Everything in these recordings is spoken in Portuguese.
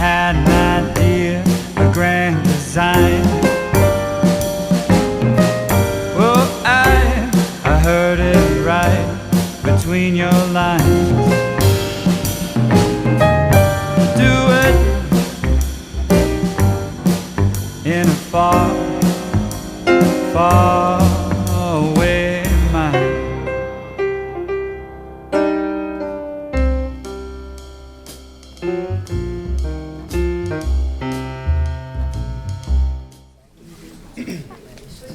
had an idea, a grand design. Well, I heard it right between your lines. Do it in a far, far away mind.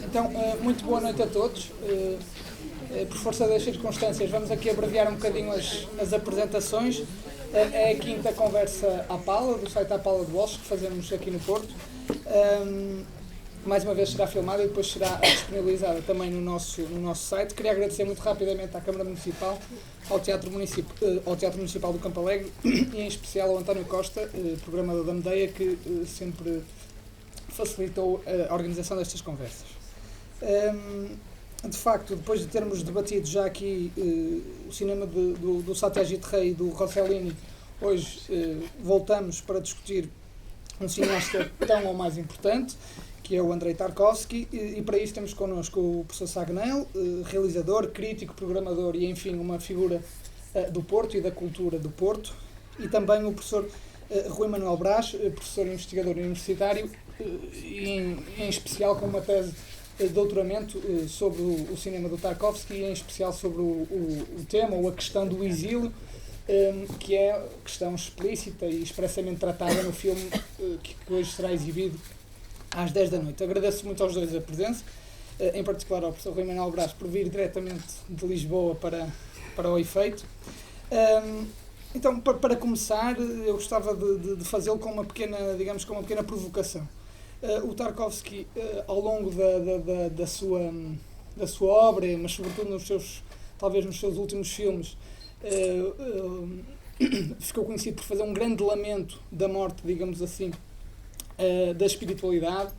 Então, muito boa noite a todos. Por força das circunstâncias, vamos aqui abreviar um bocadinho as apresentações. É a quinta conversa à Pala, do site à Pala de Walsh, que fazemos aqui no Porto. Mais uma vez será filmada e depois será disponibilizada também no nosso site. Queria agradecer muito rapidamente à Câmara Municipal, ao Teatro Municipal do Campo Alegre e em especial ao António Costa, programador da Medeia, que sempre facilitou a organização destas conversas. De facto, depois de termos debatido já aqui o cinema do Satyajit Ray e do Rossellini, hoje voltamos para discutir um cineasta tão ou mais importante, que é o Andrei Tarkovsky, e para isso temos connosco o professor Sagnel, realizador, crítico, programador e, enfim, uma figura do Porto e da cultura do Porto, e também o professor Rui Manuel Brás, professor investigador universitário, e em especial com uma tese de doutoramento sobre o cinema do Tarkovsky, e em especial sobre o tema, ou a questão do exílio, que é questão explícita e expressamente tratada no filme que hoje será exibido às 10 da noite. Agradeço muito aos dois a presença, em particular ao professor Rui Manuel Brás por vir diretamente de Lisboa para o efeito. Então, para começar, eu gostava de fazê-lo com uma pequena provocação. O Tarkovsky, ao longo da sua obra, mas sobretudo talvez nos seus últimos filmes, ficou conhecido por fazer um grande lamento da morte, digamos assim, da espiritualidade,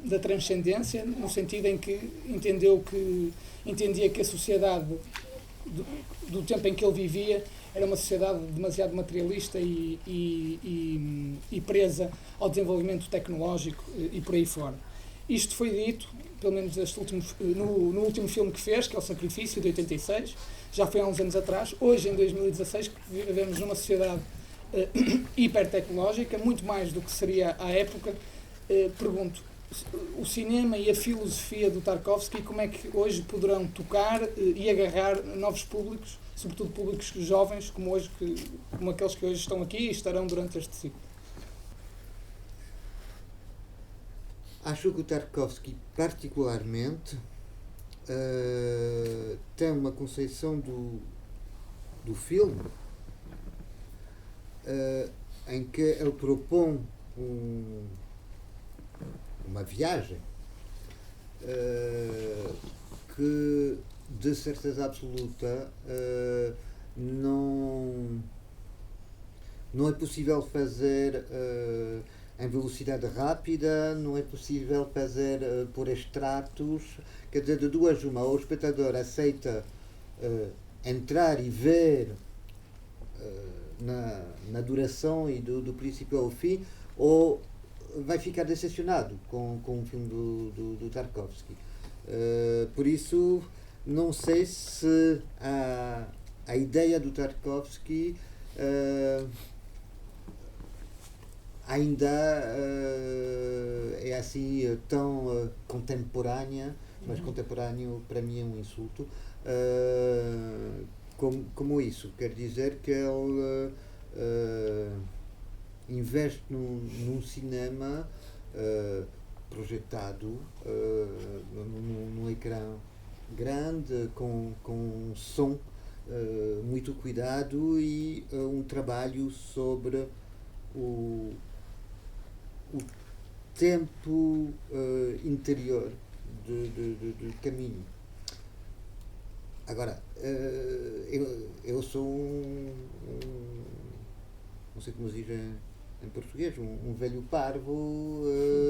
da transcendência, no sentido em que entendia que a sociedade do tempo em que ele vivia era uma sociedade demasiado materialista e presa ao desenvolvimento tecnológico e por aí fora. Isto foi dito, pelo menos no último filme que fez, que é O Sacrifício, de 86, já foi há uns anos atrás. Hoje, em 2016, que vivemos numa sociedade hipertecnológica, muito mais do que seria à época. Pergunto, o cinema e a filosofia do Tarkovsky, como é que hoje poderão tocar e agarrar novos públicos, sobretudo públicos jovens, como aqueles que hoje estão aqui e estarão durante este ciclo? Acho que o Tarkovsky, particularmente, tem uma concepção do filme em que ele propõe uma viagem que, de certeza absoluta, não é possível fazer em velocidade rápida, não é possível fazer por extratos. Quer dizer, de duas uma, ou o espectador aceita entrar e ver na duração e do princípio ao fim, ou vai ficar decepcionado com o filme do Tarkovsky. Por isso, não sei se a ideia do Tarkovsky ainda é assim tão contemporânea, mas contemporâneo para mim é um insulto, como isso. Quer dizer que ele investe num cinema projetado num ecrã grande, com um som muito cuidado e um trabalho sobre o tempo interior do caminho. Agora, eu sou não sei como se diz em português, um velho parvo.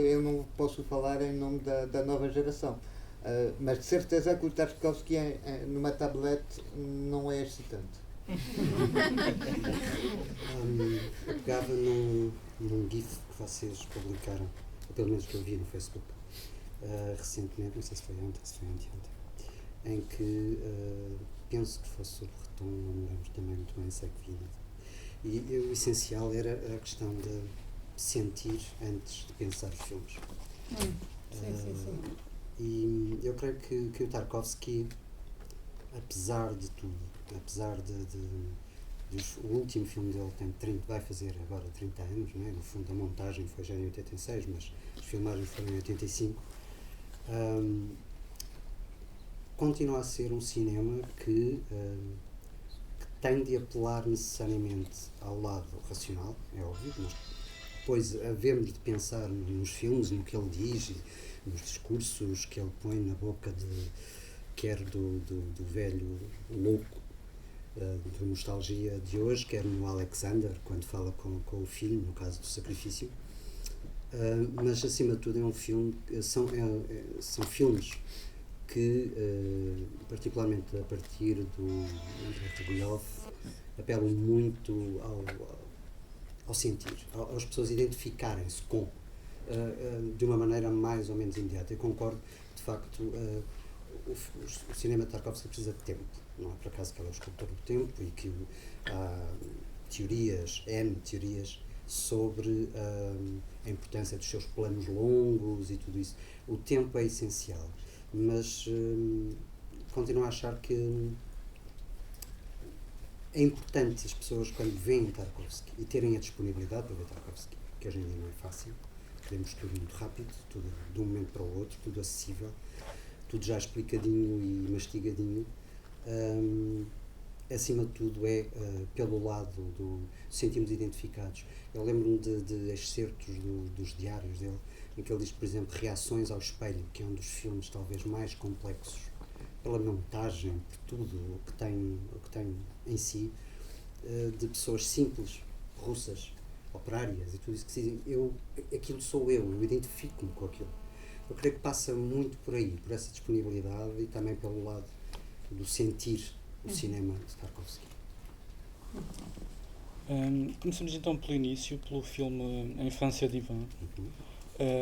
Eu não posso falar em nome da nova geração, mas de certeza que o Tarkovsky numa tablete não é excitante. pegava num GIF que vocês publicaram, ou pelo menos que eu vi no Facebook, recentemente, não sei se foi ontem, se foi anteontem, em que penso que fosse sobre Retom, não me lembro também muito bem se é que vi. E o essencial era a questão de sentir antes de pensar os filmes. Sim. E eu creio que o Tarkovsky, apesar de tudo, apesar o último filme dele vai fazer agora 30 anos, não é? No fundo a montagem foi já em 86, mas as filmagens foram em 85, continua a ser um cinema que tem de apelar necessariamente ao lado racional, é óbvio, mas depois havemos de pensar nos filmes, no que ele diz, nos discursos que ele põe na boca quer do velho louco da nostalgia de hoje, quer no Alexander, quando fala com o filho, no caso do sacrifício. Mas acima de tudo é um filme, são filmes que, particularmente a partir do Guilhoff, apelam muito ao sentir, às pessoas identificarem-se com, de uma maneira mais ou menos imediata. Eu concordo, de facto, o cinema de Tarkovsky precisa de tempo, não é por acaso que ele é o escultor do tempo e que há N teorias sobre a importância dos seus planos longos e tudo isso. O tempo é essencial, mas continuo a achar que é importante as pessoas, quando veem Tarkovsky e terem a disponibilidade para ver Tarkovsky, que hoje em dia não é fácil, queremos tudo muito rápido, tudo de um momento para o outro, tudo acessível, tudo já explicadinho e mastigadinho. Acima de tudo é pelo lado do sentimos identificados. Eu lembro-me de excertos dos diários dele, em que ele diz, por exemplo, Reações ao Espelho, que é um dos filmes talvez mais complexos pela montagem, por tudo o que tem em si, de pessoas simples, russas, operárias e tudo isso, que dizem, aquilo sou eu identifico-me com aquilo. Eu creio que passa muito por aí, por essa disponibilidade e também pelo lado do sentir o cinema de Tarkovsky. Começamos então pelo início, pelo filme A Infância de Ivan.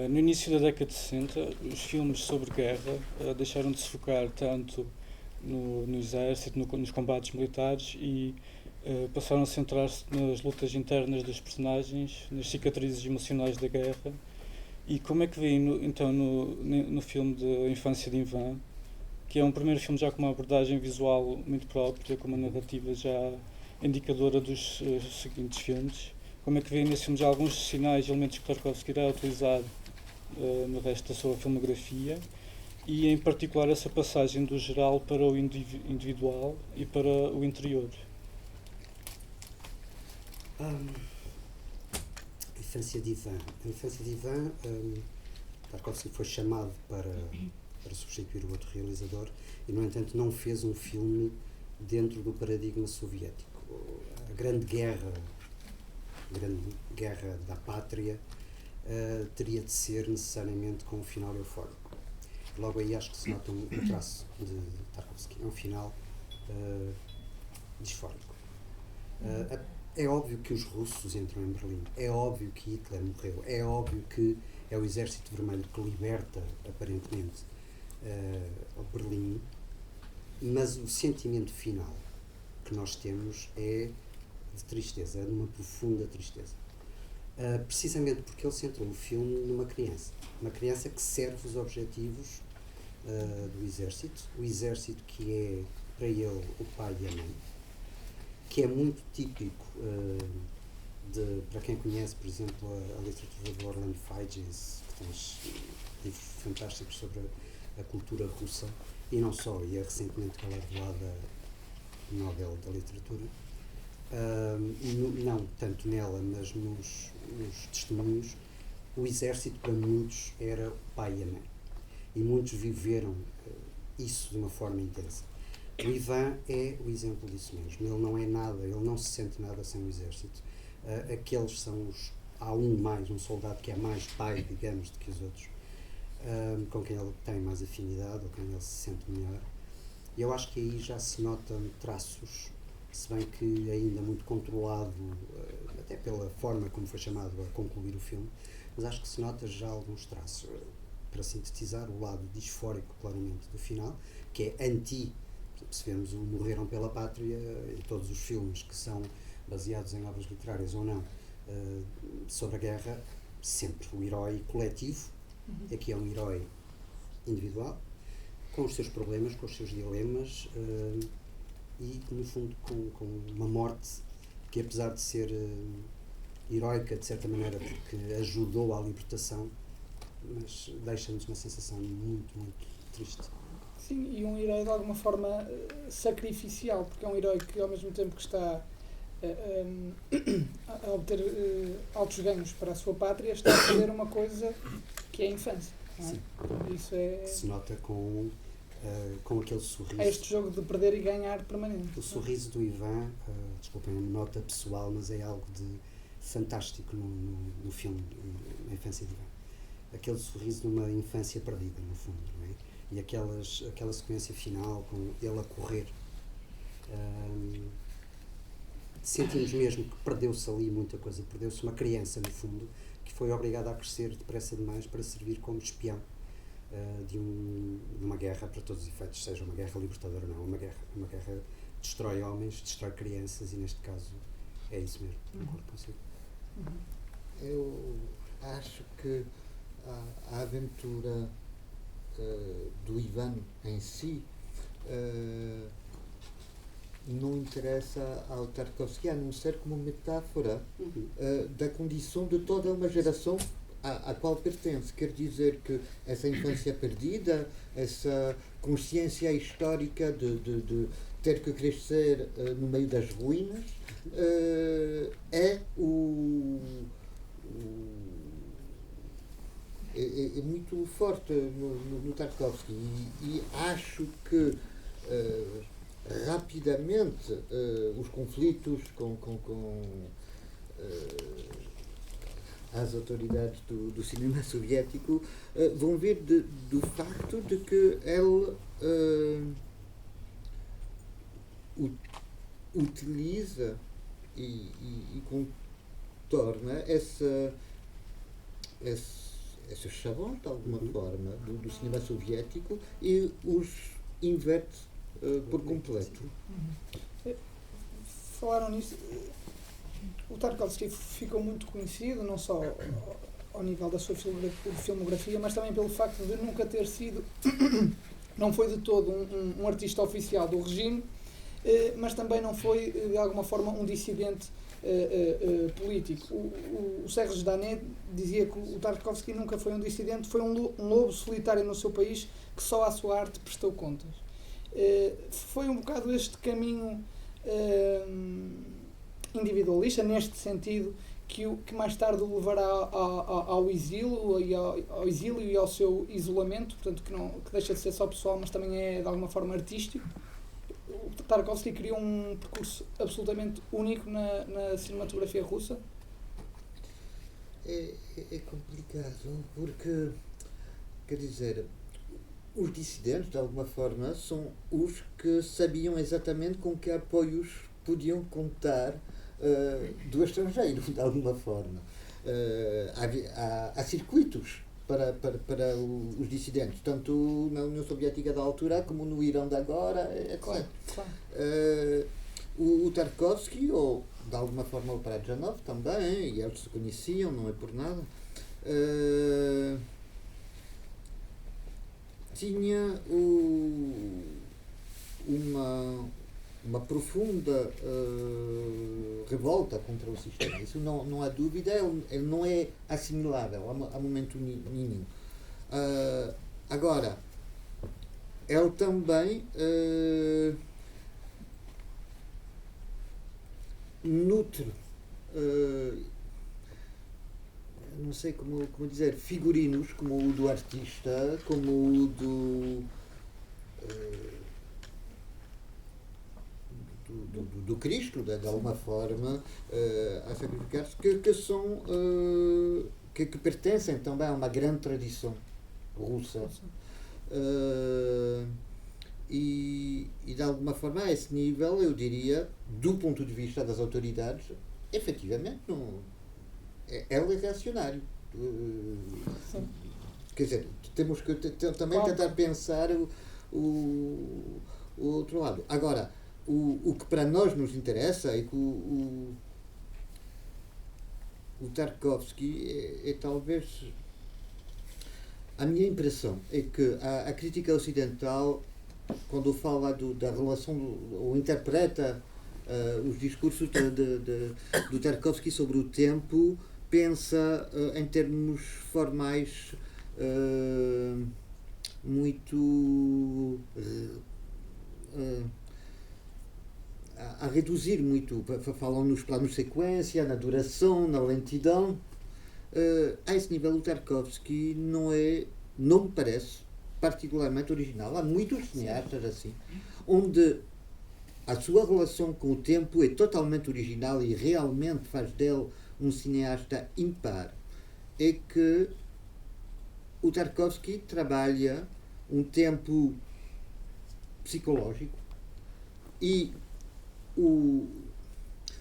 No início da década de 60, os filmes sobre guerra deixaram de se focar tanto no exército, nos combates militares e passaram a centrar-se nas lutas internas dos personagens, nas cicatrizes emocionais da guerra. E como é que vê então no filme de A Infância de Ivan, que é um primeiro filme já com uma abordagem visual muito própria, com uma narrativa já indicadora dos seguintes filmes, como é que vê nesse filme já alguns sinais e elementos que Tarkovsky irá utilizar no resto da sua filmografia, e em particular essa passagem do geral para o individual e para o interior? Infância de Ivan. A Infância de Ivan, Tarkovsky foi chamado para substituir o outro realizador e, no entanto, não fez um filme dentro do paradigma soviético. A Grande Guerra da Pátria teria de ser necessariamente com um final eufórico. Logo aí acho que se nota um traço de Tarkovsky. É um final disfórico. É óbvio que os russos entram em Berlim, é óbvio que Hitler morreu, é óbvio que é o Exército Vermelho que liberta, aparentemente, Berlim, mas o sentimento final que nós temos é de tristeza, é de uma profunda tristeza. Precisamente porque ele centrou o filme numa criança, uma criança que serve os objetivos do Exército, o Exército que é, para ele, o pai e a mãe, que é muito típico para quem conhece, por exemplo, a literatura do Orland Figes, que tem livros fantásticos sobre a cultura russa, e não só, e é recentemente galardoada Nobel da Literatura, e não tanto nela, mas nos testemunhos, o exército para muitos era o pai e a mãe, e muitos viveram isso de uma forma intensa. O Ivan é o exemplo disso mesmo. Ele não é nada, ele não se sente nada sem o exército. Aqueles são há um soldado que é mais pai, digamos, do que os outros, com quem ele tem mais afinidade, ou quem ele se sente melhor. E eu acho que aí já se notam traços se bem que ainda muito controlado, até pela forma como foi chamado a concluir o filme, mas acho que se nota já alguns traços. Para sintetizar, o lado disfórico, claramente, do final, que é anti, se vemos o Morreram pela Pátria e todos os filmes que são baseados em obras literárias ou não, sobre a guerra, sempre o herói coletivo. Aqui é um herói individual, com os seus problemas, com os seus dilemas, e, no fundo, com uma morte que, apesar de ser heroica, de certa maneira, porque ajudou à libertação, mas deixa-nos uma sensação muito, muito triste. Sim, e um herói de alguma forma sacrificial, porque é um herói que, ao mesmo tempo que está a obter altos ganhos para a sua pátria, está a fazer uma coisa que é a infância. Não é? Sim. Isso é, Se nota com aquele sorriso. é este jogo de perder e ganhar permanente. O sorriso do Ivan, desculpem a nota pessoal, mas é algo de fantástico no filme, na infância de Ivan. Aquele sorriso de uma infância perdida, no fundo, não é? E aquela sequência final, com ele a correr. Sentimos mesmo que perdeu-se ali muita coisa, perdeu-se uma criança, no fundo, que foi obrigada a crescer depressa demais para servir como espião de uma guerra, para todos os efeitos, seja uma guerra libertadora ou não. Uma guerra destrói homens, destrói crianças, e neste caso é isso mesmo. Concordo consigo. Eu acho que a aventura do Ivan em si não interessa ao Tarkovsky, a não ser como metáfora da condição de toda uma geração à qual pertence. Quer dizer que essa infância perdida, essa consciência histórica de ter que crescer no meio das ruínas, é muito forte no Tarkovsky, e acho que rapidamente os conflitos com as autoridades do cinema soviético vão vir do facto de que ele utiliza e contorna esses chavões, de alguma forma, do cinema soviético, e os inverte por completo. Falaram nisso. O Tarkovsky ficou muito conhecido, não só ao nível da sua filmografia, mas também pelo facto de nunca ter sido, não foi de todo um artista oficial do regime, mas também não foi, de alguma forma, um dissidente político. O Serge Danet dizia que o Tarkovsky nunca foi um dissidente, foi um lobo solitário no seu país que só à sua arte prestou contas. Foi um bocado este caminho individualista, neste sentido, que mais tarde o levará ao exílio e ao seu isolamento, portanto, que deixa de ser só pessoal, mas também é de alguma forma artístico. O Tarkovsky criou um percurso absolutamente único na cinematografia russa. É complicado, porque, quer dizer, os dissidentes, de alguma forma, são os que sabiam exatamente com que apoios podiam contar do estrangeiro, de alguma forma. Há circuitos para os dissidentes, tanto na União Soviética da altura como no Irão de agora, etc. Claro. O Tarkovsky, ou de alguma forma o Parajanov também, e eles se conheciam, não é por nada, tinha uma profunda revolta contra o sistema. Isso não há dúvida, ele não é assimilável a momento nenhum. Agora, ele também nutre, não sei como dizer, figurinos como o do artista, como o do Cristo, de alguma forma, a sacrificar-se, que são que pertencem também a uma grande tradição russa. e de alguma forma, a esse nível, eu diria, do ponto de vista das autoridades, efetivamente, não, ele é reacionário. Sim. Quer dizer, temos que também Claro. tentar pensar o outro lado. Agora, o que para nós nos interessa é que o Tarkovsky é talvez. A minha impressão é que a crítica ocidental, quando fala da relação, ou interpreta os discursos do Tarkovsky sobre o tempo, pensa em termos formais muito a reduzir muito, falam nos planos de sequência, na duração, na lentidão. A esse nível o Tarkovsky não me parece particularmente original. Há muitos cineastas assim, onde a sua relação com o tempo é totalmente original e realmente faz dele um cineasta impar. É que o Tarkovsky trabalha um tempo psicológico e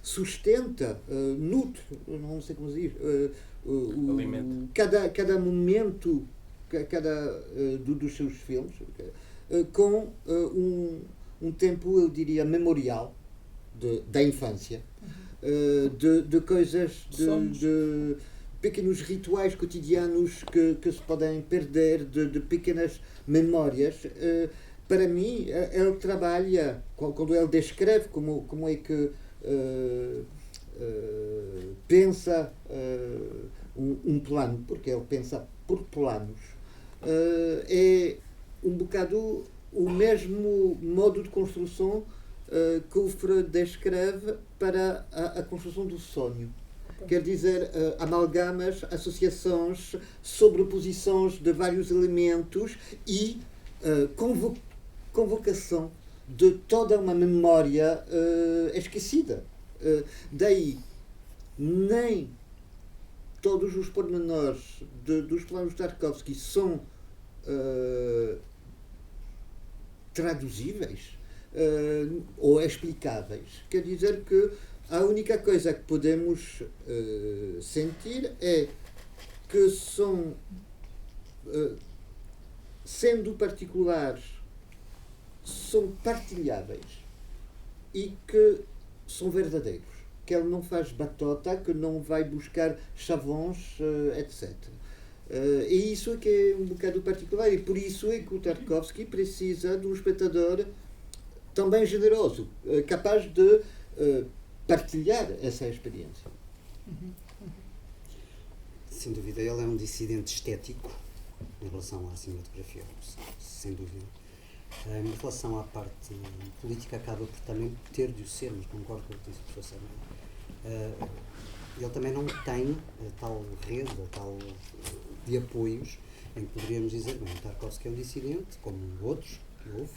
sustenta, nutre, não sei como se diz, cada momento dos seus filmes com um tempo, eu diria, memorial da infância, de coisas, de pequenos rituais cotidianos que se podem perder, de pequenas memórias. Para mim, ele trabalha, quando ele descreve como é que pensa um plano, porque ele pensa por planos, é um bocado o mesmo modo de construção que o Freud descreve para a construção do sonho. Quer dizer, amalgamas, associações, sobreposições de vários elementos e convocação de toda uma memória esquecida. Daí, nem todos os pormenores dos planos de Tarkovsky são traduzíveis ou explicáveis. Quer dizer que a única coisa que podemos sentir é que são, sendo particulares, são partilháveis e que são verdadeiros. Que ele não faz batota, que não vai buscar chavões, etc. E isso é que é um bocado particular, e por isso é que o Tarkovsky precisa de um espectador também generoso, capaz de partilhar essa experiência. Sem dúvida, ele é um dissidente estético em relação à cinematografia, sem dúvida. Em relação à parte política, acaba por também ter de o ser, mas concordo com o que disse o professor Samuel. Ele também não tem tal rede, tal de apoios, em que poderíamos dizer, bem, o Tarkovsky é um dissidente, como outros que houve,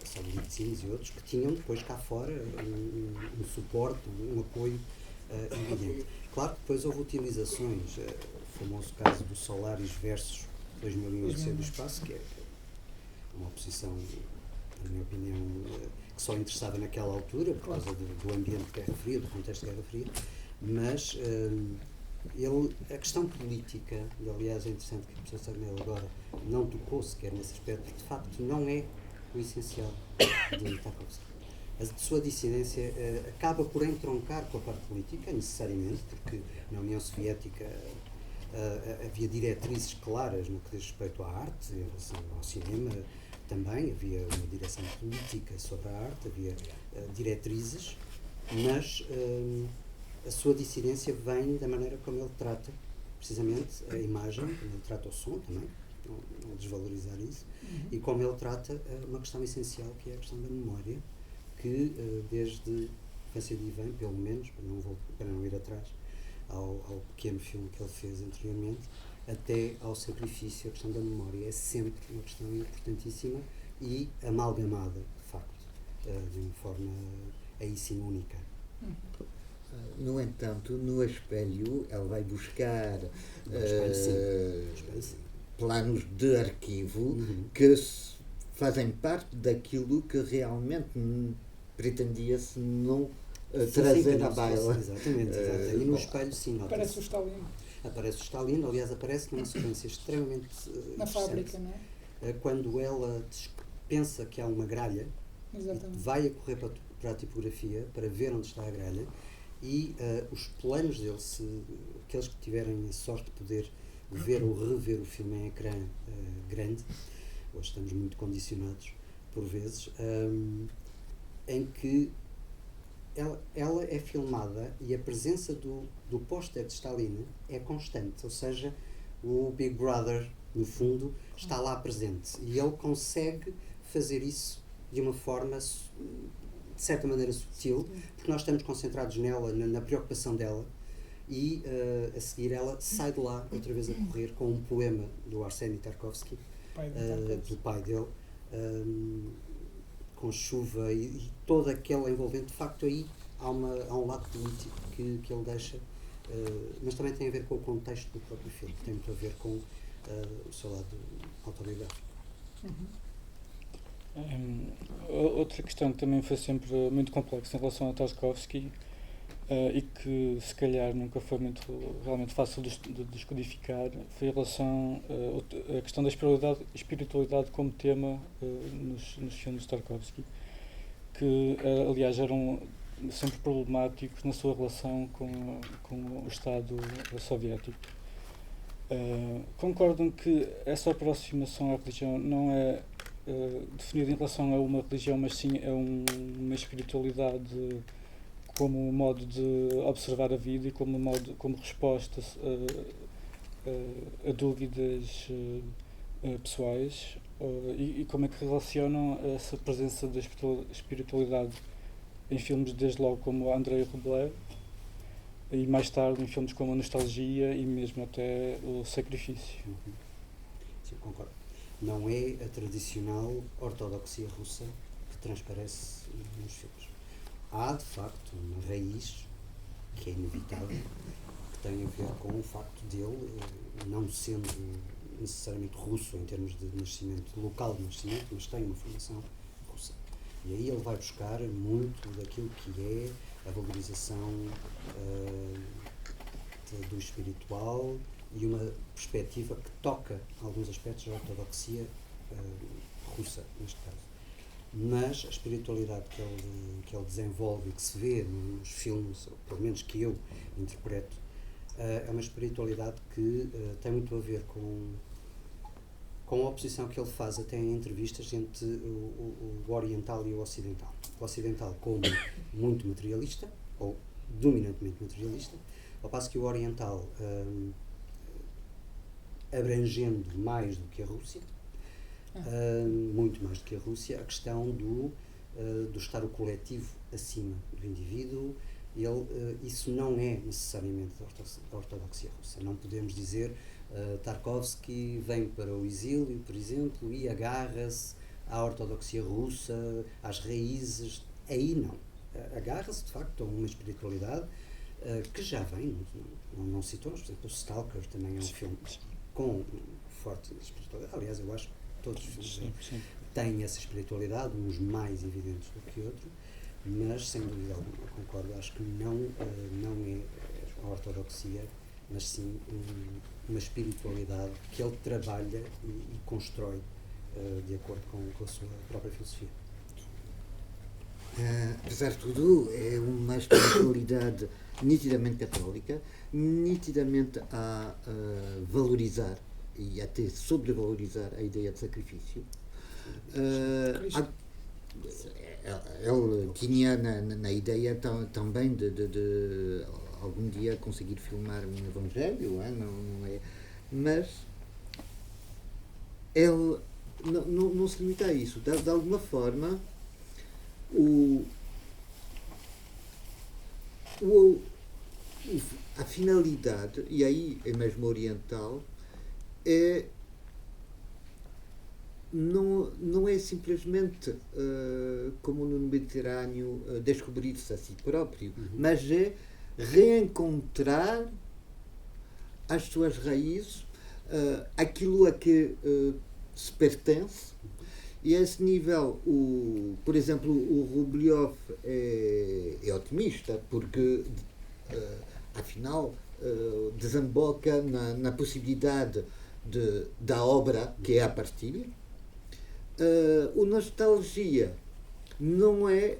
Solzhenitsyn e outros, que tinham depois cá fora um suporte, um apoio evidente. Claro que depois houve utilizações, o famoso caso do Solaris versus 2001 Odisseia do Espaço, que é uma oposição, na minha opinião, que só interessava naquela altura, por causa do ambiente de Guerra Fria, do contexto de Guerra Fria, mas a questão política, e aliás é interessante que o professor Samuel agora não tocou sequer nesse aspecto, de facto não é o essencial de Tarkovsky. A sua dissidência acaba por entroncar com a parte política, necessariamente, porque na União Soviética havia diretrizes claras no que diz respeito à arte, em relação ao cinema também, havia uma direção política sobre a arte, havia diretrizes, mas a sua dissidência vem da maneira como ele trata, precisamente, a imagem, como ele trata o som também, não desvalorizar isso, e como ele trata uma questão essencial, que é a questão da memória, que desde a infância de Ivan, pelo menos, para não ir atrás, ao pequeno filme que ele fez anteriormente, até ao sacrifício, a questão da memória é sempre uma questão importantíssima e amalgamada, de facto, de uma forma aí sim única. No entanto, no espelho, ele vai buscar planos de arquivo que fazem parte daquilo que realmente pretendia-se não Sim, trazer sim, à baila. Exatamente, exato. E no espelho, sim, Parece o nota-se. Stalin Aparece o Stalin, aliás, aparece numa sequência extremamente na interessante. fábrica, não é? Quando ela pensa que há uma gralha, Exatamente. vai a correr para a tipografia para ver onde está a gralha e os planos dele, aqueles que tiverem a sorte de poder ver ou rever o filme em ecrã grande, hoje estamos muito condicionados por vezes, em que ela é filmada e a presença do póster de Stalin é constante, ou seja, o Big Brother, no fundo, está lá presente e ele consegue fazer isso de uma forma, de certa maneira, sutil, porque nós estamos concentrados nela, na preocupação dela, e a seguir ela sai de lá outra vez a correr com um poema do Arseny Tarkovsky, Pai de Tarkovsky. do pai dele, com chuva e todo aquele envolvente. De facto, aí há um lado político que ele deixa, mas também tem a ver com o contexto do próprio filme, tem muito a ver com o seu lado autobiográfico. Outra questão que também foi sempre muito complexa em relação a Tarkovsky e que se calhar nunca foi realmente fácil de descodificar foi em relação à questão da espiritualidade como tema nos filmes de Tarkovsky, que aliás eram sempre problemáticos na sua relação com o Estado soviético. Concordam que essa aproximação à religião não é definida em relação a uma religião, mas sim a uma espiritualidade como modo de observar a vida e como resposta a dúvidas pessoais, e como é que relacionam essa presença da espiritualidade em filmes desde logo como Andrei Rublev e mais tarde em filmes como a Nostalgia e mesmo até o Sacrifício? Sim, concordo. Não é a tradicional ortodoxia russa que transparece nos filmes. Há, de facto, uma raiz que é inevitável, que tem a ver com o facto dele, não sendo necessariamente russo em termos de nascimento, local de nascimento, mas tem uma formação russa. E aí ele vai buscar muito daquilo que é a valorização do espiritual e uma perspectiva que toca alguns aspectos da ortodoxia russa, neste caso. Mas a espiritualidade que ele desenvolve e que se vê nos filmes, ou pelo menos que eu interpreto, é uma espiritualidade que tem muito a ver com a oposição que ele faz até em entrevistas entre o oriental e o ocidental. O ocidental como muito materialista, ou dominantemente materialista, ao passo que o oriental abrangendo mais do que a Rússia, muito mais do que a Rússia, a questão do estar o coletivo acima do indivíduo. Isso não é necessariamente a ortodoxia russa. Não podemos dizer Tarkovsky vem para o exílio, por exemplo, e agarra-se à ortodoxia russa, às raízes. Aí não. Agarra-se, de facto, a uma espiritualidade que já vem, não citamos, por exemplo, o Stalker também é um filme com forte espiritualidade. Aliás, eu acho que todos os filmes têm essa espiritualidade, uns mais evidentes do que outros, mas sem dúvida alguma, concordo, acho que não é a ortodoxia, mas sim uma espiritualidade que ele trabalha e constrói de acordo com a sua própria filosofia. Apesar de tudo, é uma espiritualidade nitidamente católica, nitidamente a valorizar e até sobrevalorizar a ideia de sacrifício. Ele tinha na ideia também de algum dia conseguir filmar um evangelho, não é? Mas ele não se limita a isso. De alguma forma, a finalidade, e aí é mesmo oriental, não é simplesmente como no Mediterrâneo descobrir-se a si próprio, mas é reencontrar as suas raízes, aquilo a que se pertence, E a esse nível, por exemplo, o Rubliov é otimista, porque, afinal, desemboca na possibilidade da obra que é a partilha. O Nostalgia não é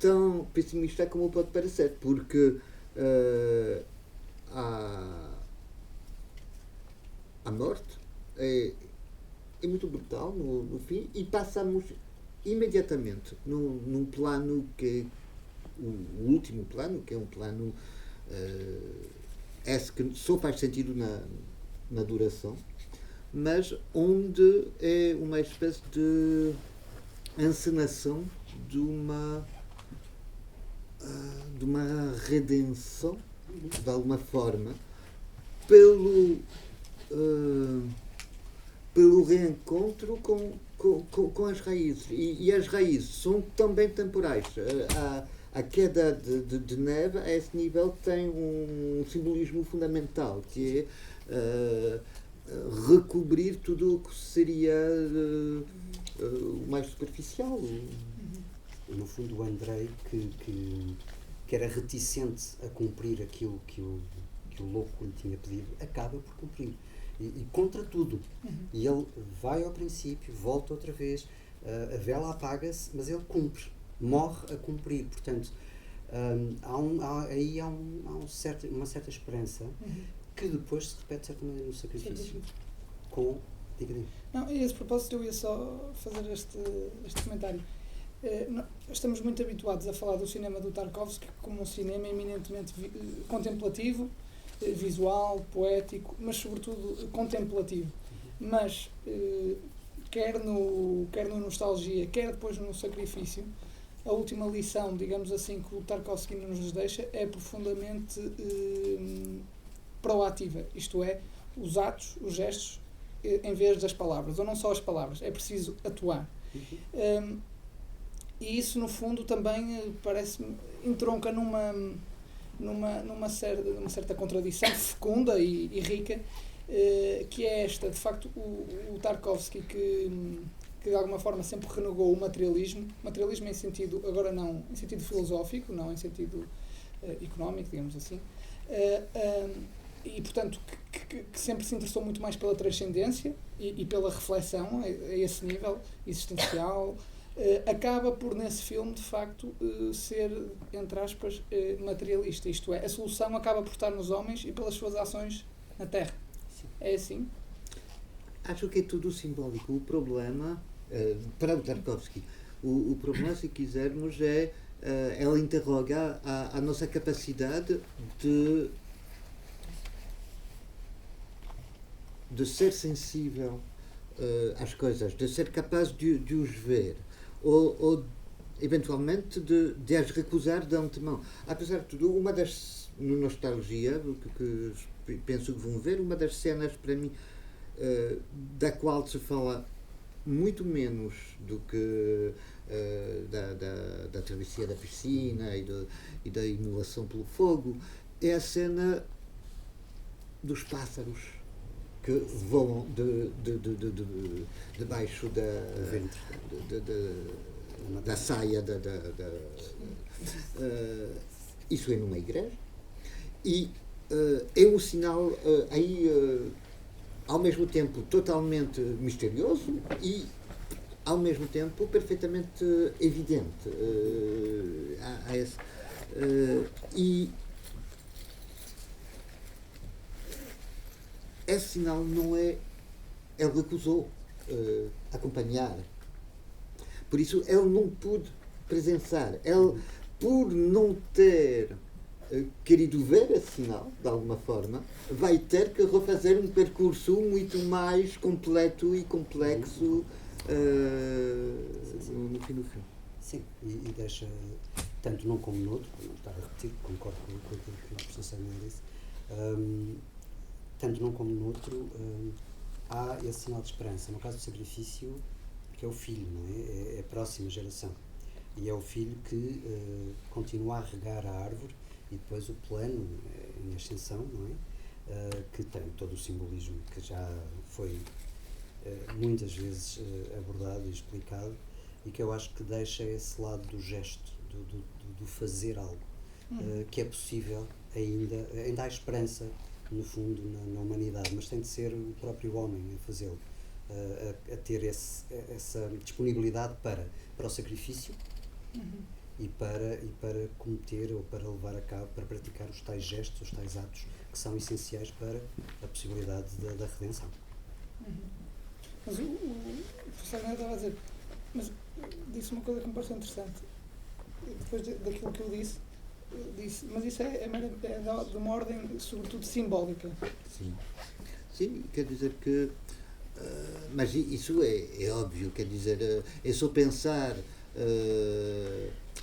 tão pessimista como pode parecer, porque a morte é muito brutal no fim, e passamos imediatamente num plano que é o último plano, que é um plano esse que só faz sentido na duração, mas onde é uma espécie de encenação de uma redenção, de alguma forma, pelo reencontro com as raízes. E as raízes são também temporais. A queda de neve, a esse nível, tem um simbolismo fundamental, que é recobrir tudo o que seria o mais superficial. No fundo, o Andrei, que era reticente a cumprir aquilo que o louco lhe tinha pedido, acaba por cumprir. E contra tudo. E ele vai ao princípio, volta outra vez, a vela apaga-se, mas ele cumpre, morre a cumprir. Portanto, aí há uma certa esperança que depois se repete certamente no sacrifício. Diga. Não, a esse propósito eu ia só fazer este comentário. Estamos muito habituados a falar do cinema do Tarkovsky como um cinema eminentemente contemplativo, visual, poético, mas sobretudo contemplativo. Mas quer no Nostalgia, quer depois no Sacrifício, a última lição, digamos assim, que o Tarkovsky nos deixa é profundamente proativa, isto é, os atos, os gestos, em vez das palavras, ou não só as palavras, é preciso atuar. E isso, no fundo, também parece-me entronca numa certa contradição fecunda e rica, que é esta. De facto, o Tarkovsky, que de alguma forma sempre renegou o materialismo em sentido, agora não em sentido filosófico, não em sentido económico, digamos assim, e portanto que sempre se interessou muito mais pela transcendência e pela reflexão a esse nível existencial, acaba por, nesse filme, de facto, ser, entre aspas, materialista. Isto é, a solução acaba por estar nos homens e pelas suas ações na Terra. Sim. É assim? Acho que é tudo simbólico. O problema, para o Tarkovsky, o problema, se quisermos, ela interroga a nossa capacidade de ser sensível às coisas, de ser capaz de os ver, ou eventualmente de as recusar de antemão. Apesar de tudo, no Nostalgia, que penso que vão ver, uma das cenas para mim da qual se fala muito menos do que da travessia da piscina e da imolação pelo fogo, é a cena dos pássaros que voam debaixo da saia isso é numa igreja, e é um sinal ao mesmo tempo totalmente misterioso e ao mesmo tempo perfeitamente evidente. E esse sinal não é... Ele recusou acompanhar. Por isso, ele não pôde presenciar. Ele, por não ter querido ver esse sinal, de alguma forma, vai ter que refazer um percurso muito mais completo e complexo no fim do filme. Sim, e deixa, tanto num como no outro, não está a repetir, concordo com aquilo que o professor Samuel disse, tanto num como no outro, há esse sinal de esperança. No caso do Sacrifício, que é o filho, não é? É a próxima geração. E é o filho que continua a regar a árvore, e depois o plano em ascensão, não é? Que tem todo o simbolismo que já foi muitas vezes abordado e explicado, e que eu acho que deixa esse lado do gesto, do fazer algo, que é possível ainda há esperança, no fundo, na humanidade, mas tem de ser o próprio homem a fazê-lo, a ter essa disponibilidade para o sacrifício e para cometer ou para levar a cabo, para praticar os tais gestos, os tais atos que são essenciais para a possibilidade da redenção. Mas o professor Neto estava a dizer, mas disse uma coisa que me pareceu interessante. Depois daquilo que eu disse, mas isso é de uma ordem, sobretudo, simbólica. Sim. Sim, quer dizer que. Mas isso é óbvio, quer dizer, é só pensar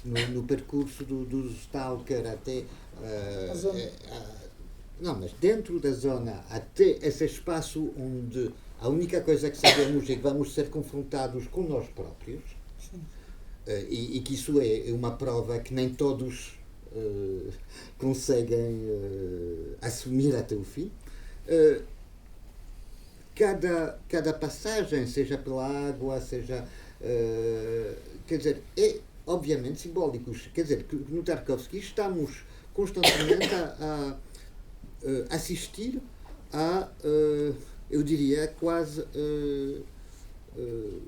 no percurso do Stalker até. A zona. Não, mas dentro da zona, até esse espaço onde a única coisa que sabemos é que vamos ser confrontados com nós próprios. Sim. E que isso é uma prova que nem todos conseguem assumir até o fim. Cada passagem, seja pela água, seja. Quer dizer, é obviamente simbólico. Quer dizer, que no Tarkovsky estamos constantemente a assistir a, eu diria, quase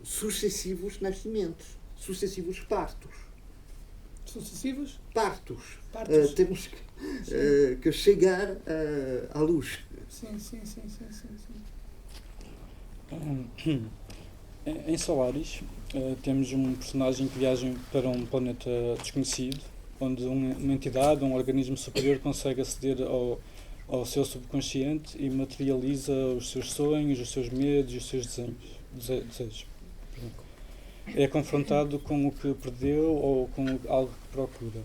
sucessivos nascimentos, sucessivos partos. Sucessivos? Partos. Partos. Temos que chegar à luz. Sim. Em Solaris, temos um personagem que viaja para um planeta desconhecido, onde uma entidade, um organismo superior consegue aceder ao seu subconsciente e materializa os seus sonhos, os seus medos e os seus desejos. É confrontado com o que perdeu ou com algo que procura.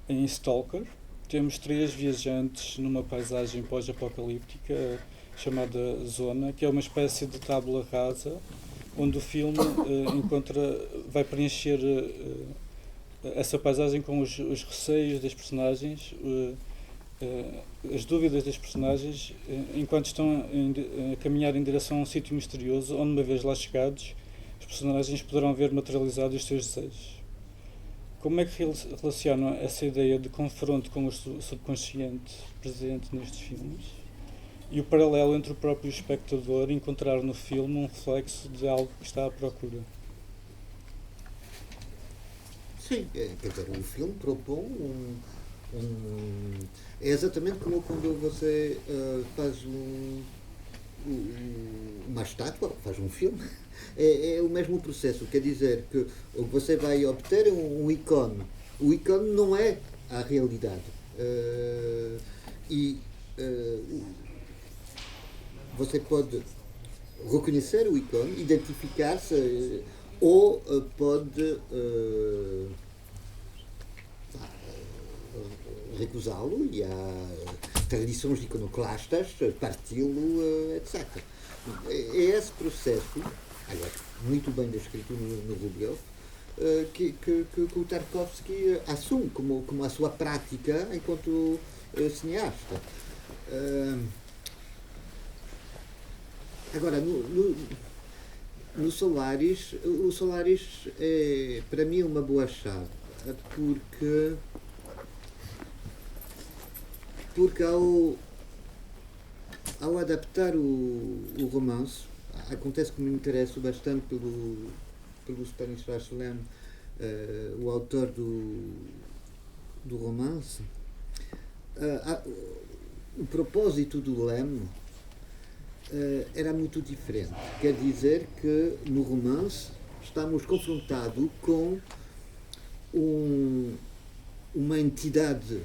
Em Stalker, temos 3 viajantes numa paisagem pós-apocalíptica chamada Zona, que é uma espécie de tábula rasa, onde o filme vai preencher essa paisagem com os receios das personagens, as dúvidas das personagens, enquanto estão a caminhar em direção a um sítio misterioso, onde, uma vez lá chegados, os personagens poderão ver materializados os seus desejos. Como é que relacionam essa ideia de confronto com o subconsciente presente nestes filmes e o paralelo entre o próprio espectador encontrar no filme um reflexo de algo que está à procura? Sim, quer dizer, o filme propõe é exatamente como quando você faz uma estátua, faz um filme. É o mesmo processo, quer dizer que você vai obter um ícone. O ícone não é a realidade. Você pode reconhecer o ícone, identificar-se, ou pode recusá-lo, e há tradições iconoclastas, parti-lo, etc. É esse processo, aliás, muito bem descrito no Rublev, que o Tarkovsky assume como a sua prática enquanto cineasta. Agora, no Solaris, o Solaris é, para mim, uma boa chave, porque ao adaptar o romance, acontece que me interesso bastante pelo Stanisław Lem, o autor do romance. O propósito do Lem era muito diferente. Quer dizer que no romance estamos confrontados com uma entidade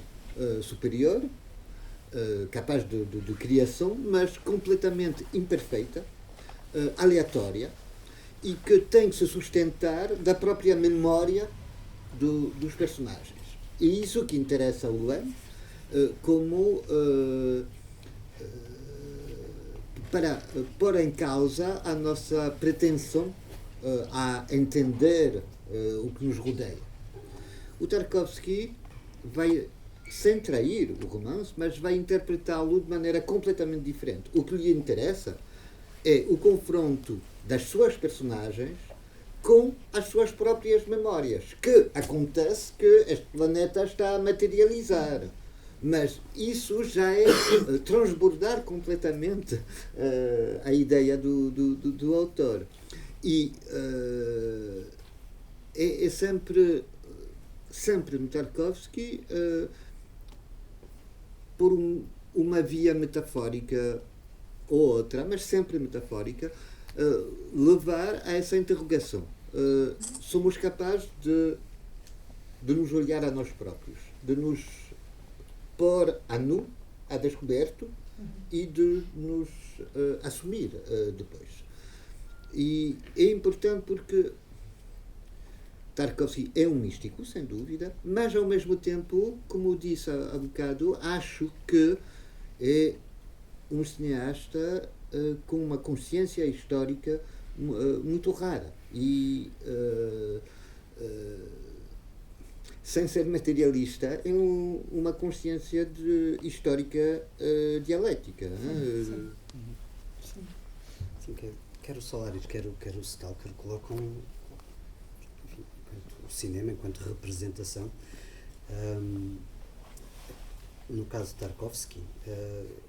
superior, capaz de criação, mas completamente imperfeita, aleatória, e que tem que se sustentar da própria memória dos personagens. E isso que interessa ao Lem, como para pôr em causa a nossa pretensão a entender o que nos rodeia. O Tarkovsky vai, sem trair o romance, mas vai interpretá-lo de maneira completamente diferente. O que lhe interessa é o confronto das suas personagens com as suas próprias memórias, que acontece que este planeta está a materializar. Mas isso já é transbordar completamente a ideia do autor. E é sempre no Tarkovsky por uma via metafórica ou outra, mas sempre metafórica, levar a essa interrogação. Somos capazes de nos olhar a nós próprios, de nos pôr a nu, a descoberto, e de nos assumir depois. E é importante porque Tarkovsky é um místico, sem dúvida, mas ao mesmo tempo, como disse há bocado, acho que é um cineasta com uma consciência histórica muito rara e sem ser materialista, é uma consciência histórica dialética. Sim. Sim, quer o Solaris, quer o Stalker colocam o cinema enquanto representação. No caso de Tarkovsky,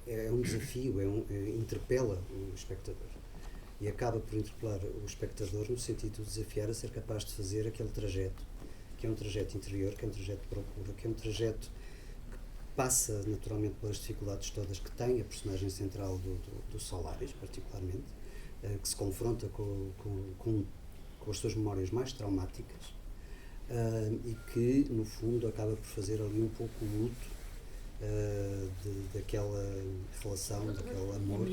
é um desafio, interpela o espectador e acaba por interpelar o espectador no sentido de desafiar a ser capaz de fazer aquele trajeto, que é um trajeto interior, que é um trajeto de procura, que é um trajeto que passa naturalmente pelas dificuldades todas que tem a personagem central do Solaris, particularmente, que se confronta com as suas memórias mais traumáticas e que, no fundo, acaba por fazer ali um pouco o luto daquela relação, daquele amor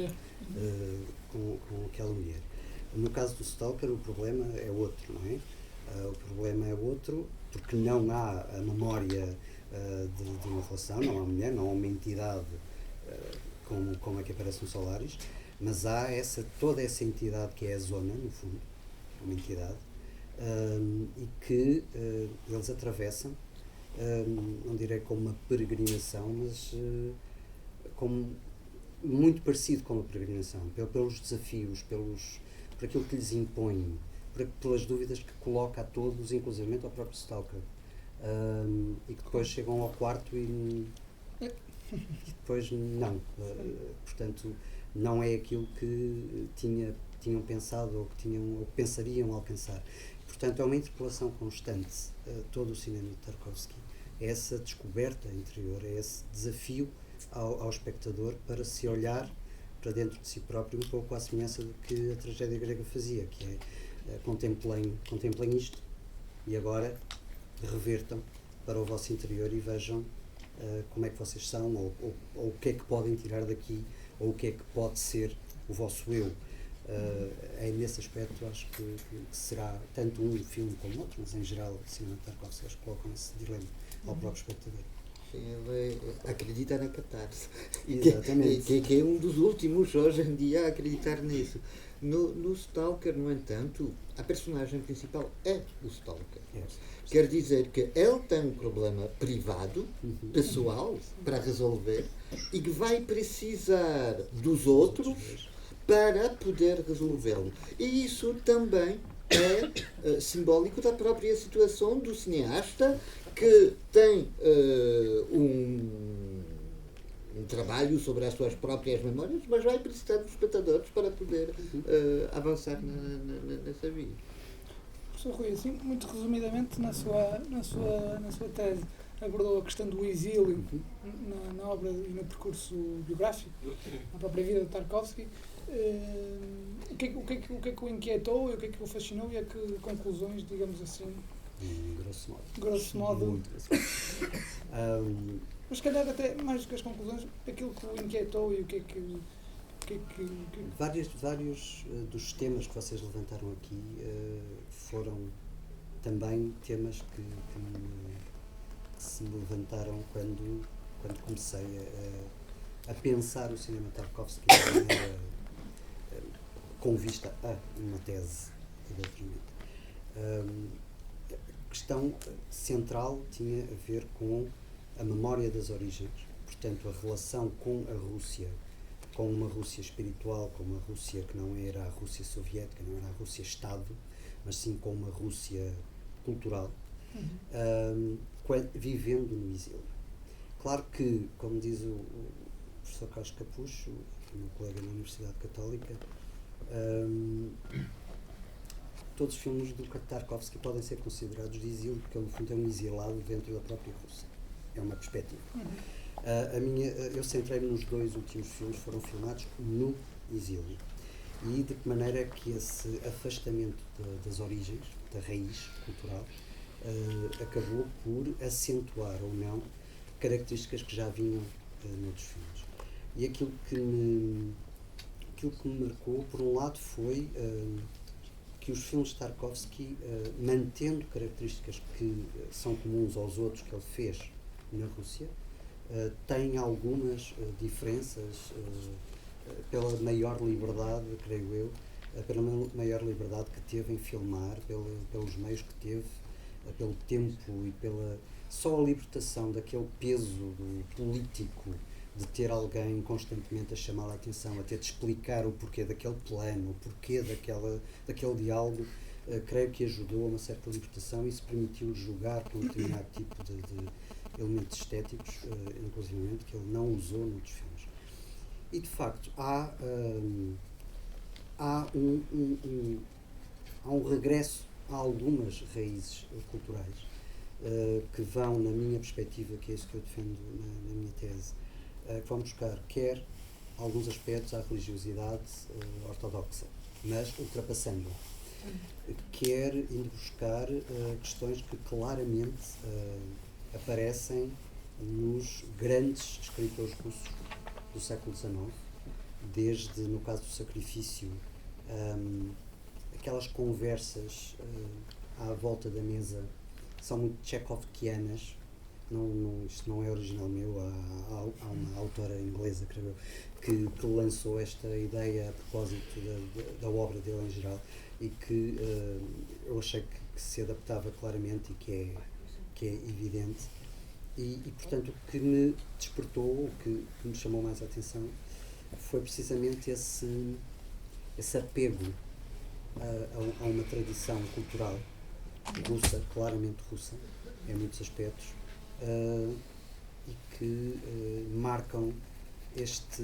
com aquela mulher. No caso do Stalker, o problema é outro, não é? O problema é outro porque não há a memória de uma relação, não há mulher, não há uma entidade como é que aparece no Solaris, mas há toda essa entidade que é a zona, no fundo, uma entidade, e que eles atravessam, não direi como uma peregrinação, mas como muito parecido com uma peregrinação, pelos desafios, por aquilo que lhes impõe, pelas dúvidas que coloca a todos, inclusive ao próprio Stalker, e que depois chegam ao quarto e depois não. Portanto, não é aquilo que tinham pensado ou que pensariam alcançar. Portanto, é uma interpelação constante todo o cinema de Tarkovsky. É essa descoberta interior, é esse desafio ao espectador para se olhar para dentro de si próprio, um pouco à semelhança do que a tragédia grega fazia, que é contemplem isto e agora revertam para o vosso interior e vejam como é que vocês são ou o que é que podem tirar daqui ou o que é que pode ser o vosso eu. É nesse aspecto, acho que será tanto um filme como outro, mas em geral o cinema de Tarkovsky colocam esse dilema ao próprio espectador. Sim, ele acredita na catarse. Exatamente. Que é um dos últimos hoje em dia a acreditar nisso. No Stalker, no entanto, a personagem principal é o Stalker. Quer dizer que ele tem um problema privado, pessoal, para resolver e que vai precisar dos outros para poder resolvê-lo. E isso também é simbólico da própria situação do cineasta que tem um trabalho sobre as suas próprias memórias, mas vai precisar dos espectadores para poder avançar nessa via. Professor Rui, assim, muito resumidamente, na sua tese, abordou a questão do exílio na obra e no percurso biográfico, na própria vida de Tarkovsky. O que é que o inquietou e o que é que o fascinou e a que conclusões, digamos assim, grosso modo. Muito grosso modo. Mas se calhar até mais do que as conclusões, aquilo que o inquietou e o que é que Vários dos temas que vocês levantaram aqui foram também temas que se me levantaram quando comecei a pensar o cinema Tarkovsky de maneira com vista a uma tese de doutoramento. A questão central tinha a ver com a memória das origens, portanto a relação com a Rússia com uma Rússia espiritual, com uma Rússia que não era a Rússia soviética, não era a Rússia Estado, mas sim com uma Rússia cultural, vivendo no exílio. Claro que, como diz o professor Carlos Capucho, meu colega na Universidade Católica, todos os filmes do Tarkovsky podem ser considerados de exílio, porque ele, no fundo, é um exilado dentro da própria Rússia. É uma perspectiva. Eu centrei-me nos 2 últimos filmes, foram filmados no exílio. E de que maneira é que esse afastamento das origens, da raiz cultural, acabou por acentuar ou não características que já vinham noutros filmes. E aquilo que me marcou, por um lado, foi que os filmes de Tarkovsky, mantendo características que são comuns aos outros que ele fez na Rússia, têm algumas diferenças pela maior liberdade, creio eu, pela maior liberdade que teve em filmar, pelos meios que teve, pelo tempo e pela só a libertação daquele peso do político, de ter alguém constantemente a chamar a atenção, a ter de explicar o porquê daquele plano, o porquê daquele diálogo, creio que ajudou a uma certa libertação e isso permitiu jogar com um determinado tipo de elementos estéticos, inclusivamente, que ele não usou noutros filmes. E, de facto, há um regresso a algumas raízes culturais que vão, na minha perspectiva, que é isso que eu defendo na minha tese, que vão buscar quer alguns aspectos à religiosidade ortodoxa, mas ultrapassando-a, quer indo buscar questões que claramente aparecem nos grandes escritores russos do século XIX, desde, no caso do Sacrifício, aquelas conversas à volta da mesa são muito tchekovskianas. Isto não é original meu, há uma autora inglesa, creio eu, que lançou esta ideia a propósito da obra dele em geral e que eu achei que se adaptava claramente e que é evidente. E, portanto, o que me despertou, o que me chamou mais a atenção foi precisamente esse apego a uma tradição cultural russa, claramente russa, em muitos aspectos, e que marcam este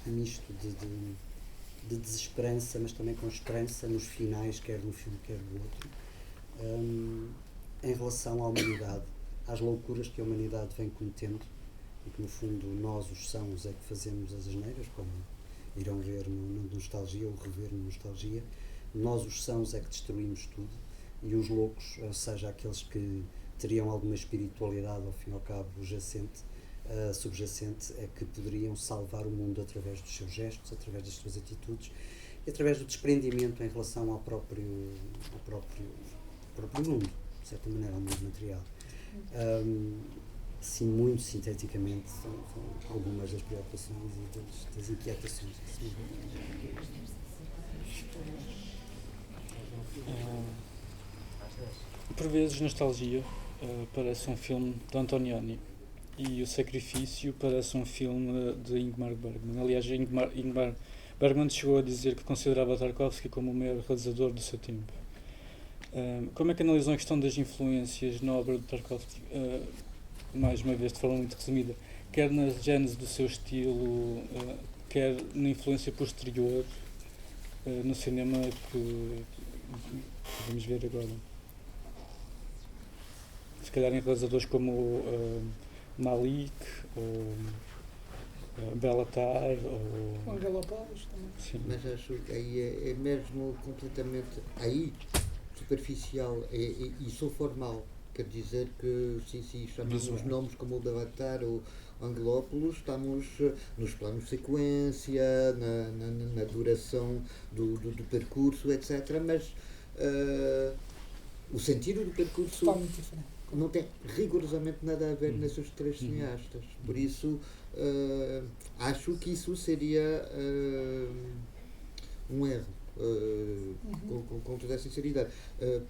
misto de desesperança, mas também com esperança nos finais, quer de um filme, quer do outro, em relação à humanidade, às loucuras que a humanidade vem cometendo e que, no fundo, nós, os sãos, é que fazemos as asneiras, como irão ver no Nostalgia ou rever no Nostalgia. Nós, os sãos, é que destruímos tudo e os loucos, ou seja, aqueles que teriam alguma espiritualidade, ao fim e ao cabo, subjacente, é que poderiam salvar o mundo através dos seus gestos, através das suas atitudes e através do desprendimento em relação ao próprio mundo, de certa maneira, ao mundo material. Sim, muito sinteticamente, são algumas das preocupações e das inquietações. Por vezes, Nostalgia parece um filme de Antonioni e O Sacrifício parece um filme de Ingmar Bergman. Aliás, Ingmar Bergman chegou a dizer que considerava Tarkovsky como o maior realizador do seu tempo. Como é que analisam a questão das influências na obra de Tarkovsky? Mais uma vez, de forma muito resumida, quer na gênese do seu estilo, quer na influência posterior no cinema que vamos ver agora. Se calhar em realizadores como Malik, ou Belatar, ou Angelopoulos também. Sim. Mas acho que aí é mesmo completamente aí superficial e só formal. Quer dizer que se chamamos os nomes como o Belatar ou Angelopoulos, estamos nos planos de sequência, na duração do percurso, etc. Mas o sentido do percurso Está muito diferente. não tem rigorosamente nada a ver nesses três cineastas. Por isso, acho que isso seria um erro, com toda a sinceridade.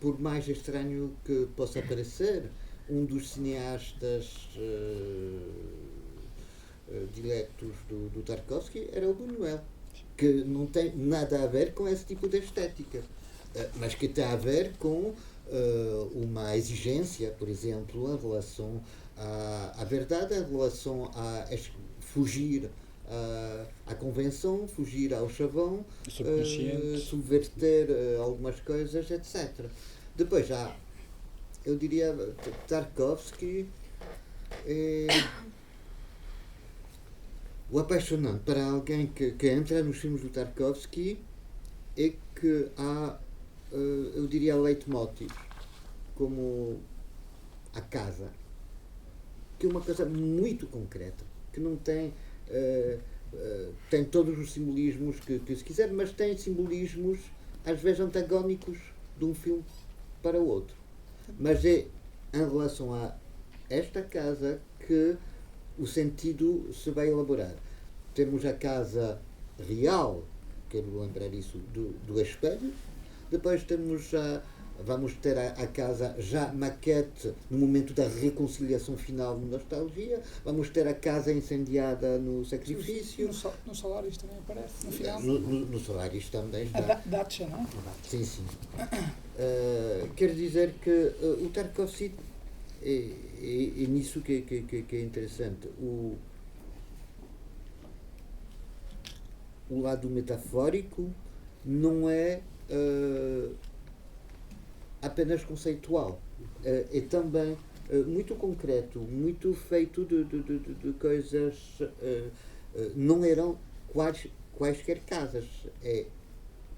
Por mais estranho que possa parecer, um dos cineastas diletos do Tarkovsky era o Buñuel, que não tem nada a ver com esse tipo de estética, mas que tem a ver com uma exigência, por exemplo, em relação à verdade, em relação a fugir à convenção, fugir ao chavão, subverter algumas coisas, etc. Depois já, eu diria, Tarkovsky é o apaixonante para alguém que entra nos filmes do Tarkovsky é que há, eu diria, leitmotivs, como a casa, que é uma coisa muito concreta, que não tem tem todos os simbolismos que se quiser, mas tem simbolismos às vezes antagónicos de um filme para o outro. Mas é em relação a esta casa que o sentido se vai elaborar. Temos a casa real, quero lembrar isso, do espelho. Depois temos vamos ter a casa já maquete no momento da reconciliação final no Nostalgia. Vamos ter a casa incendiada no Sacrifício. No Solaris também aparece, no final. No Solaris também está. A Dacha, não é? Sim, sim. Quer dizer que o Tarkovsky é nisso que é interessante. O lado metafórico não é apenas conceitual, é também muito concreto, muito feito de coisas, não eram quaisquer casas, é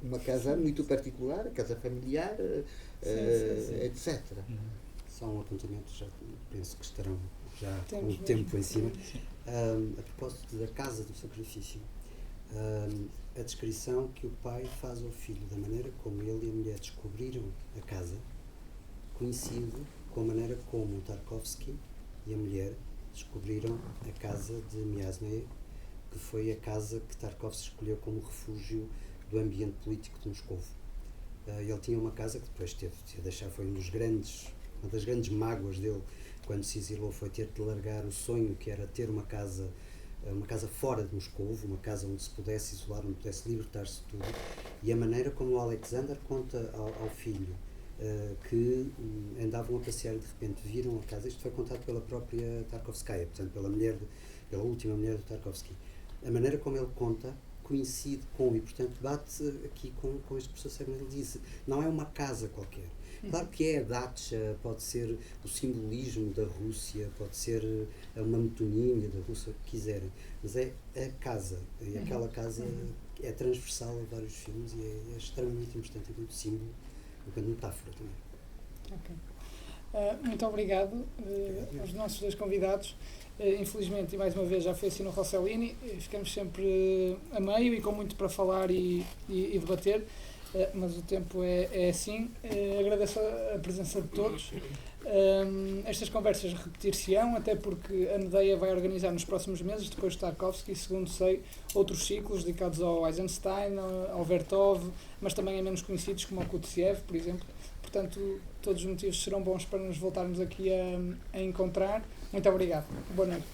uma casa muito particular, casa familiar, etc. Só um apontamento, já penso que estarão já com o tempo em cima. A propósito da casa do sacrifício, a descrição que o pai faz ao filho, da maneira como ele e a mulher descobriram a casa, coincide com a maneira como o Tarkovsky e a mulher descobriram a casa de Miasny, que foi a casa que Tarkovsky escolheu como refúgio do ambiente político de Moscovo. Ele tinha uma casa que depois teve de deixar, foi uma das grandes mágoas dele quando se exilou, foi ter de largar o sonho que era ter uma casa fora de Moscovo, uma casa onde se pudesse isolar, onde pudesse libertar-se de tudo, e a maneira como o Alexander conta ao filho que andavam a passear e de repente viram a casa. Isto foi contado pela própria Tarkovskaya, portanto pela última mulher do Tarkovsky. A maneira como ele conta coincide com, e portanto bate aqui com este professor Segner. Ele disse, não é uma casa qualquer. Claro que é a Dacha, pode ser o simbolismo da Rússia, pode ser uma metonímia da Rússia, o que quiserem, mas é a casa, e aquela casa é transversal a vários filmes e é extremamente importante, enquanto símbolo, enquanto metáfora também. Ok. Muito obrigado aos nossos dois convidados. Infelizmente, e mais uma vez, já foi assim no Rossellini, ficamos sempre a meio e com muito para falar e debater. Mas o tempo é assim. Agradeço a presença de todos. Estas conversas repetir-se-ão, até porque a Medeia vai organizar nos próximos meses, depois de Tarkovsky, segundo sei, outros ciclos dedicados ao Eisenstein, ao Vertov, mas também a menos conhecidos, como ao Kutsiev, por exemplo. Portanto, todos os motivos serão bons para nos voltarmos aqui a encontrar. Muito obrigado. Boa noite.